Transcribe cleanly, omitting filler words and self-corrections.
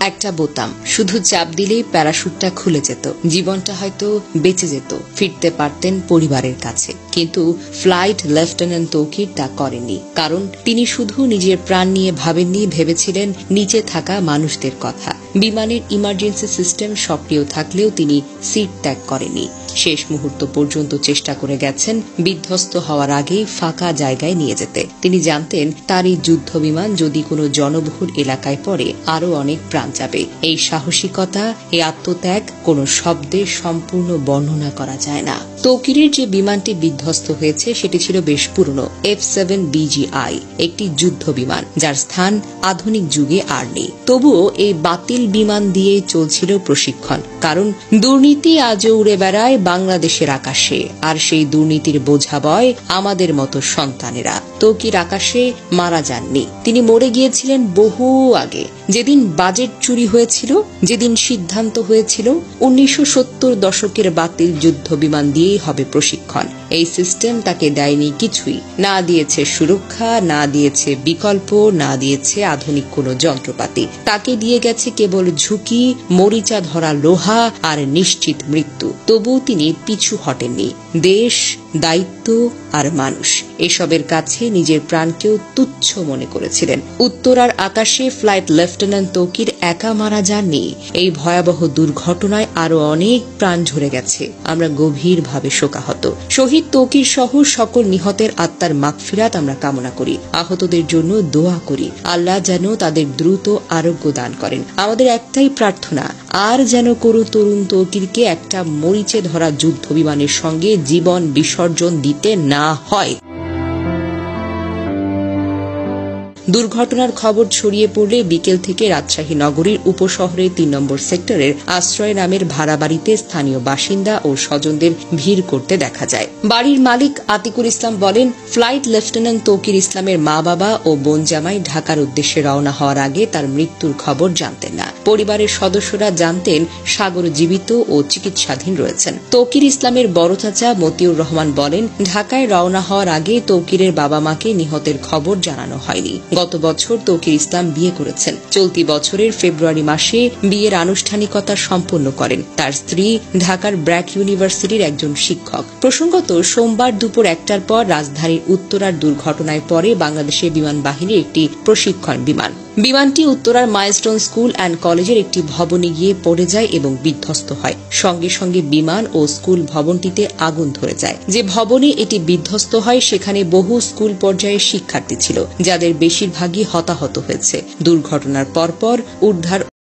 একটা বোতাম, শুধু চাপ দিলেই প্যারাশুটটা খুলে যেত, জীবনটা হয়তো বেঁচে যেত, ফিরতে পারতেন পরিবারের কাছে। কিন্তু ফ্লাইট লেফটেন্যান্ট তৌকির তা করেননি, কারণ তিনি শুধু নিজের প্রাণ নিয়ে ভাবেননি, ভেবেছিলেন নিচে থাকা মানুষদের কথা। বিমানের ইমার্জেন্সি সিস্টেম সক্রিয় থাকলেও তিনি সিট ত্যাগ করেননি। শেষ মুহূর্ত পর্যন্ত চেষ্টা করে গেছেন বিধ্বস্ত হওয়ার আগেই ফাঁকা জায়গায় নিয়ে যেতে। তিনি জানতেন তার এই যুদ্ধ বিমান যদি কোনো জনবহুল এলাকায় পড়ে আরো অনেক প্রাণ যাবে। এই সাহসিকতা, এই আত্মত্যাগ কোনো শব্দে সম্পূর্ণ বর্ণনা করা যায় না। তৌকিরের যে বিমানটি বিধ্বস্ত হয়েছে সেটি ছিল বেশ পুরনো F-7BGI, একটি যুদ্ধ বিমান যার স্থান আধুনিক যুগে আর নেই। তবুও এই বাতিল বিমান দিয়ে চলছিল প্রশিক্ষণ, কারণ দুর্নীতি আজও উড়ে বেড়ায় বাংলাদেশের আকাশে, আর সেই দুর্নীতির বোঝা বয় আমাদের মতো সন্তানেরা। তৌকির আকাশে মারা যাননি, তিনি মরে গিয়েছিলেন বহু আগে। যেদিন বাজেট চুরি হয়েছিল, যেদিন সিদ্ধান্ত হয়েছিল 1970 দশকের বাতিল যুদ্ধ বিমান দিয়েই হবে প্রশিক্ষণ, এই সিস্টেম তাকে দেয়নি কিছুই। না দিয়েছে সুরক্ষা, না দিয়েছে বিকল্প, না দিয়েছে আধুনিক কোনো যন্ত্রপাতি। তাকে দিয়ে গেছে কেবল ঝুঁকি, মরিচা ধরা লোহা আর নিশ্চিত মৃত্যু। তবুও তিনি পিছু হটেননি। দেশ, দায়িত্ব আর মানুষ, এসবের কাছে নিজের প্রাণকেও তুচ্ছ মনে করেছিলেন। উত্তরার আকাশে ফ্লাইট লেফটেন্যান্ট তৌকির একা মারা যাননি। এই ভয়াবহ দুর্ঘটনায় আরো অনেক প্রাণ ঝরে গেছে। আমরা গভীরভাবে শোকাহত। শহীদ তৌকির সহ সকল নিহতের আত্মার মাগফিরাত আমরা কামনা করি। আহতদের জন্য দোয়া করি, আল্লাহ যেন তাদের দ্রুত আরোগ্য দান করেন। আমাদের একটাই প্রার্থনা, আর যেন কোনো তরুণ তৌকিরকে একটা মরিচে ধরা যুদ্ধ বিমানের সঙ্গে জীবন বিসর্জন দিতে না হয়। দুর্ঘটনার খবর ছড়িয়ে পড়লে বিকেল থেকে রাজশাহী নগরীর উপশহরের ৩ নম্বর সেক্টরের আশ্রয় নামের ভাড়া বাড়িতে স্থানীয় বাসিন্দা ও স্বজনদের ভিড় করতে দেখা যায়। বাড়ির মালিক আতিকুল ইসলাম বলেন, ফ্লাইট লেফটেন্যান্ট তৌকির ইসলামের মা বাবা ও বোন জামাই ঢাকার উদ্দেশ্যে রওনা হওয়ার আগে তার মৃত্যুর খবর জানতেন না। পরিবারের সদস্যরা জানতেন সাগর জীবিত ও চিকিৎসাধীন রয়েছেন। তৌকির ইসলামের বড় চাচা মতিউর রহমান বলেন, ঢাকায় রওনা হওয়ার আগে তৌকিরের বাবা মাকে নিহতের খবর জানানো হয়নি। গত বছর তৌকির ইসলাম বিয়ে করেছেন। চলতি বছরের ফেব্রুয়ারি মাসে বিয়ের আনুষ্ঠানিকতা সম্পন্ন করেন। তার স্ত্রী ঢাকার ব্র্যাক ইউনিভার্সিটির একজন শিক্ষক। প্রসঙ্গত, সোমবার দুপুর 1টার পর রাজধানীর উত্তরার দুর্ঘটনায় পরে বাংলাদেশের বিমান বাহিনীর একটি প্রশিক্ষণ বিমান। বিমানটি উত্তরার মাইলস্টোন স্কুল অ্যান্ড কলেজের একটি ভবনে গিয়ে পড়ে যায় এবং বিধ্বস্ত হয়। সঙ্গে সঙ্গে বিমান ও স্কুল ভবনটিতে আগুন ধরে যায়। যে ভবনে এটি বিধ্বস্ত হয় সেখানে বহু স্কুল পর্যায়ের শিক্ষার্থী ছিল, যাদের বেশিরভাগই হতাহত হয়েছে। দুর্ঘটনার পরপর উদ্ধার